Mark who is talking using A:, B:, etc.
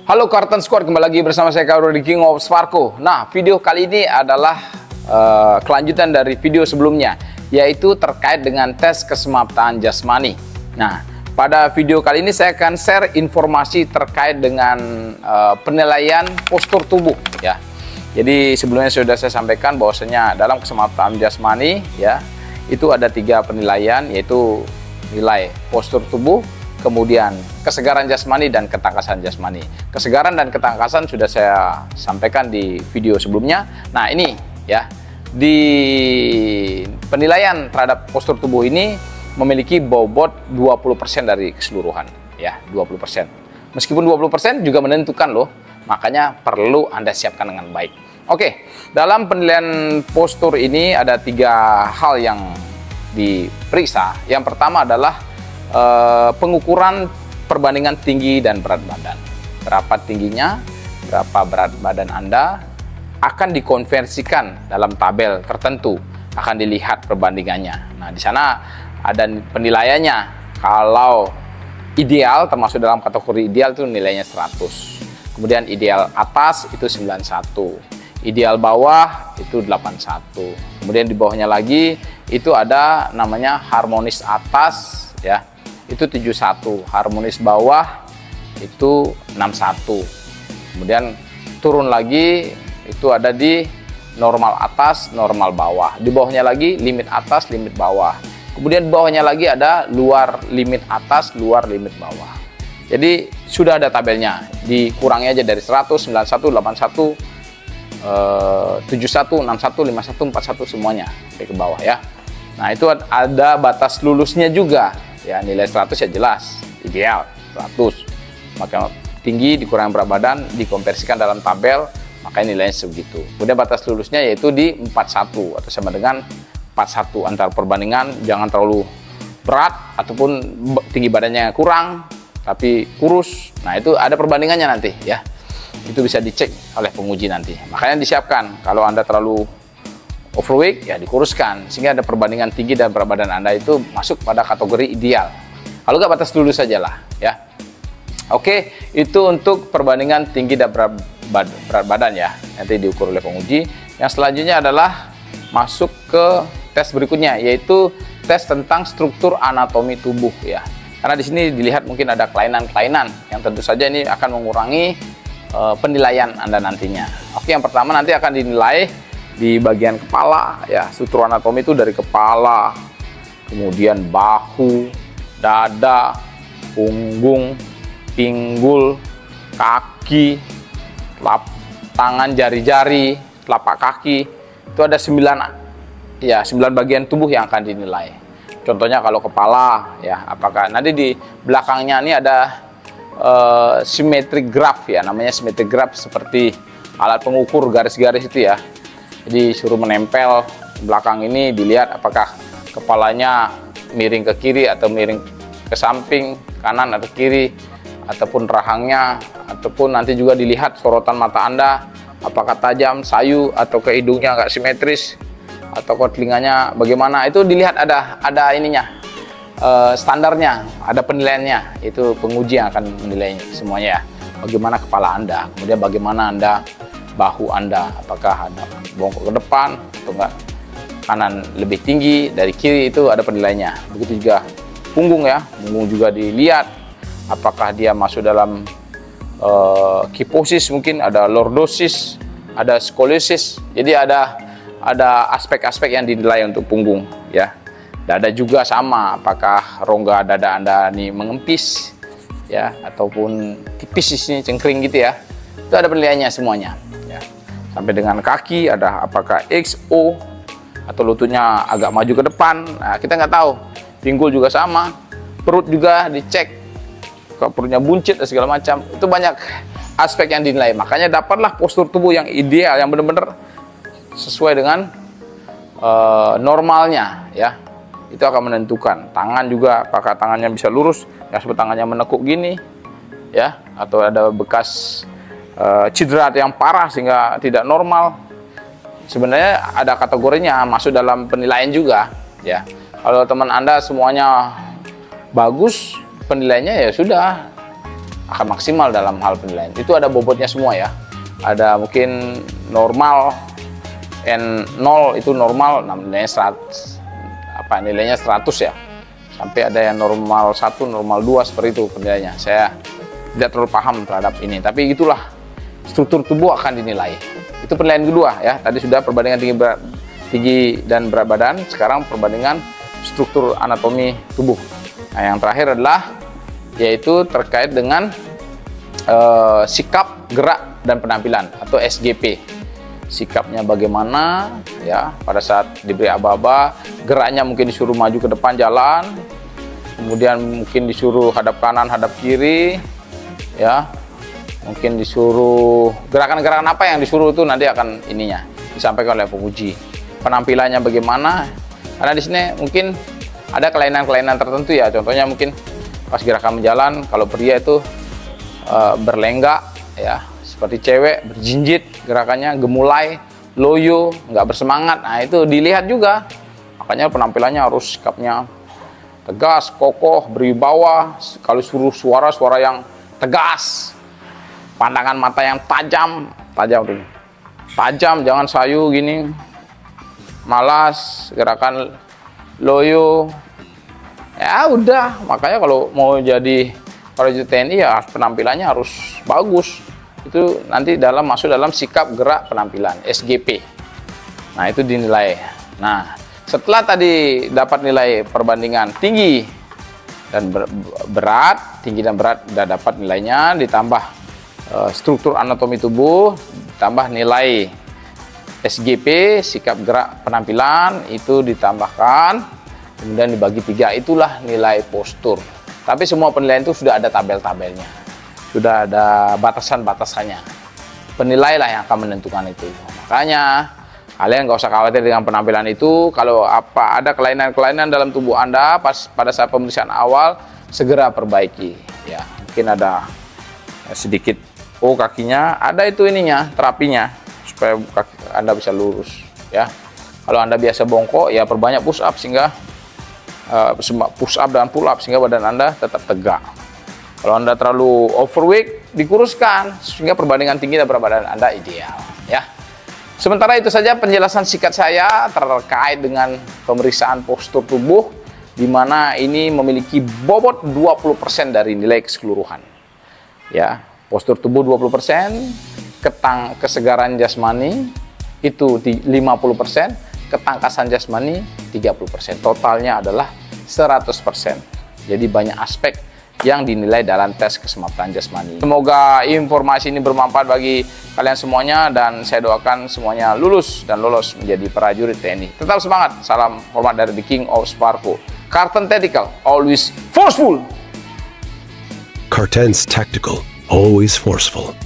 A: Halo Karten Squad, kembali lagi bersama saya Kak Rudy King of Sparko. Nah, video kali ini adalah kelanjutan dari video sebelumnya, yaitu terkait dengan tes kesemaptaan jasmani. Nah, pada video kali ini saya akan share informasi terkait dengan penilaian postur tubuh ya. Jadi sebelumnya sudah saya sampaikan bahwasanya dalam kesemaptaan jasmani ya, itu ada 3 penilaian, yaitu nilai postur tubuh, kemudian kesegaran jasmani dan ketangkasan jasmani. Kesegaran dan ketangkasan sudah saya sampaikan di video sebelumnya. Nah, ini ya, di penilaian terhadap postur tubuh ini memiliki bobot 20% dari keseluruhan ya, 20%. Meskipun 20% juga menentukan loh, makanya perlu Anda siapkan dengan baik. Oke, dalam penilaian postur ini ada 3 hal yang diperiksa. Yang pertama adalah pengukuran perbandingan tinggi dan berat badan. Berapa tingginya, berapa berat badan Anda akan dikonversikan dalam tabel tertentu, akan dilihat perbandingannya. Nah, di sana ada penilaiannya. Kalau ideal, termasuk dalam kategori ideal itu nilainya 100. Kemudian ideal atas itu 91. Ideal bawah itu 81. Kemudian di bawahnya lagi itu ada namanya harmonis atas ya, itu 71. Harmonis bawah itu 61. Kemudian turun lagi itu ada di normal atas, normal bawah. Di bawahnya lagi limit atas, limit bawah. Kemudian di bawahnya lagi ada luar limit atas, luar limit bawah. Jadi sudah ada tabelnya. Dikurangi aja dari 100, 91, 81, 71, 61, 51, 41 semuanya ke bawah ya. Nah, itu ada batas lulusnya juga ya. Nilai 100 ya jelas ideal 100, maka tinggi dikurangi berat badan dikonversikan dalam tabel, maka nilainya segitu. Kemudian batas lulusnya yaitu di 41 atau sama dengan 41. Antar perbandingan jangan terlalu berat ataupun tinggi badannya kurang tapi kurus. Nah, itu ada perbandingannya nanti ya. Itu bisa dicek oleh penguji nanti. Makanya disiapkan, kalau Anda terlalu overweight ya dikuruskan, sehingga ada perbandingan tinggi dan berat badan Anda itu masuk pada kategori ideal. Kalau nggak, batas lulus sajalah ya. Oke, itu untuk perbandingan tinggi dan berat badan ya, nanti diukur oleh penguji. Yang selanjutnya adalah masuk ke tes berikutnya, yaitu tes tentang struktur anatomi tubuh ya. Karena di sini dilihat mungkin ada kelainan-kelainan yang tentu saja ini akan mengurangi penilaian Anda nantinya. Oke, yang pertama nanti akan dinilai di bagian kepala ya. Struktur anatomi itu dari kepala, kemudian bahu, dada, punggung, pinggul, kaki, tangan, jari-jari, telapak kaki. Itu ada 9 bagian tubuh yang akan dinilai. Contohnya kalau kepala ya, apakah nanti di belakangnya ini ada symmetric graph ya, namanya symmetric graph, seperti alat pengukur garis-garis itu ya. Jadi suruh menempel belakang ini, dilihat apakah kepalanya miring ke kiri atau miring ke samping, kanan atau kiri, ataupun rahangnya, ataupun nanti juga dilihat sorotan mata Anda apakah tajam, sayu, atau ke hidungnya nggak simetris, atau ke telinganya bagaimana. Itu dilihat ada ininya, standarnya, ada penilaiannya. Itu penguji yang akan menilai semuanya ya. Bagaimana kepala Anda, kemudian bagaimana bahu Anda, apakah ada bongkok ke depan atau enggak, kanan lebih tinggi dari kiri, itu ada penilaiannya. Begitu juga punggung ya, punggung juga dilihat apakah dia masuk dalam kiposis, mungkin ada lordosis, ada skoliosis. Jadi ada aspek-aspek yang dinilai untuk punggung ya. Dada juga sama, apakah rongga dada Anda ini mengempis ya, ataupun tipis di sini, cengkring gitu ya. Itu ada penilaiannya semuanya ya. Sampai dengan kaki, ada apakah XO atau lututnya agak maju ke depan. Nah, kita nggak tahu. Pinggul juga sama, perut juga dicek, kalau perutnya buncit dan segala macam. Itu banyak aspek yang dinilai. Makanya dapatlah postur tubuh yang ideal, yang benar-benar sesuai dengan normalnya ya. Itu akan menentukan. Tangan juga, apakah tangannya bisa lurus, ya seperti tangannya menekuk gini ya, atau ada bekas cedera yang parah sehingga tidak normal. Sebenarnya ada kategorinya, masuk dalam penilaian juga ya. Kalau teman Anda semuanya bagus, penilaiannya ya sudah akan maksimal dalam hal penilaian. Itu ada bobotnya semua ya. Ada mungkin normal, N0 itu normal, nilainya 100, nilainya 100 ya. Sampai ada yang normal 1, normal 2 seperti itu penilaiannya. Saya tidak terlalu paham terhadap ini, tapi itulah struktur tubuh akan dinilai. Itu penilaian kedua ya. Tadi sudah perbandingan tinggi dan berat badan, sekarang perbandingan struktur anatomi tubuh. Nah, yang terakhir adalah yaitu terkait dengan sikap, gerak, dan penampilan atau SGP. Sikapnya bagaimana ya, pada saat diberi aba-aba, geraknya mungkin disuruh maju ke depan jalan, kemudian mungkin disuruh hadap kanan, hadap kiri ya, mungkin disuruh gerakan-gerakan apa yang disuruh itu nanti akan ininya disampaikan oleh penguji. Penampilannya bagaimana, karena di sini mungkin ada kelainan-kelainan tertentu ya, contohnya mungkin pas gerakan menjalan, kalau pria itu berlenggak ya, seperti cewek berjinjit gerakannya, gemulai, loyo, nggak bersemangat. Nah itu dilihat juga, makanya penampilannya harus sikapnya tegas, kokoh, berwibawa. Kalau suruh suara yang tegas, pandangan mata yang tajam, jangan sayu gini, malas, gerakan loyo. Ya udah, makanya kalau mau jadi prajurit TNI ya penampilannya harus bagus. Itu nanti masuk dalam sikap, gerak, penampilan, SGP. Nah itu dinilai. Nah setelah tadi dapat nilai perbandingan tinggi dan berat, udah dapat nilainya, ditambah struktur anatomi tubuh, tambah nilai SGP, sikap, gerak, penampilan, itu ditambahkan, kemudian dibagi 3, itulah nilai postur. Tapi semua penilaian itu sudah ada tabel-tabelnya, sudah ada batasan-batasannya. Penilai lah yang akan menentukan itu. Makanya kalian nggak usah khawatir dengan penampilan itu. Kalau ada kelainan-kelainan dalam tubuh Anda pada saat pemeriksaan awal, segera perbaiki. Ya, mungkin ada sedikit kakinya, ada itu ininya, terapinya supaya kaki Anda bisa lurus. Ya, kalau Anda biasa bongkok, ya perbanyak push up sehingga push up dan pull up sehingga badan Anda tetap tegak. Kalau Anda terlalu overweight, dikuruskan sehingga perbandingan tinggi dan berat badan Anda ideal ya. Sementara itu saja penjelasan singkat saya terkait dengan pemeriksaan postur tubuh, di mana ini memiliki bobot 20% dari nilai keseluruhan. Ya, postur tubuh 20%, kesegaran jasmani itu 50%, ketangkasan jasmani 30%. Totalnya adalah 100%. Jadi banyak aspek yang dinilai dalam tes keselamatan jasmani. Semoga informasi ini bermanfaat bagi kalian semuanya, dan saya doakan semuanya lulus dan lolos menjadi prajurit TNI. Tetap semangat. Salam hormat dari The King of Sparko. Karten Tactical, always forceful.
B: Karten's Tactical, always forceful.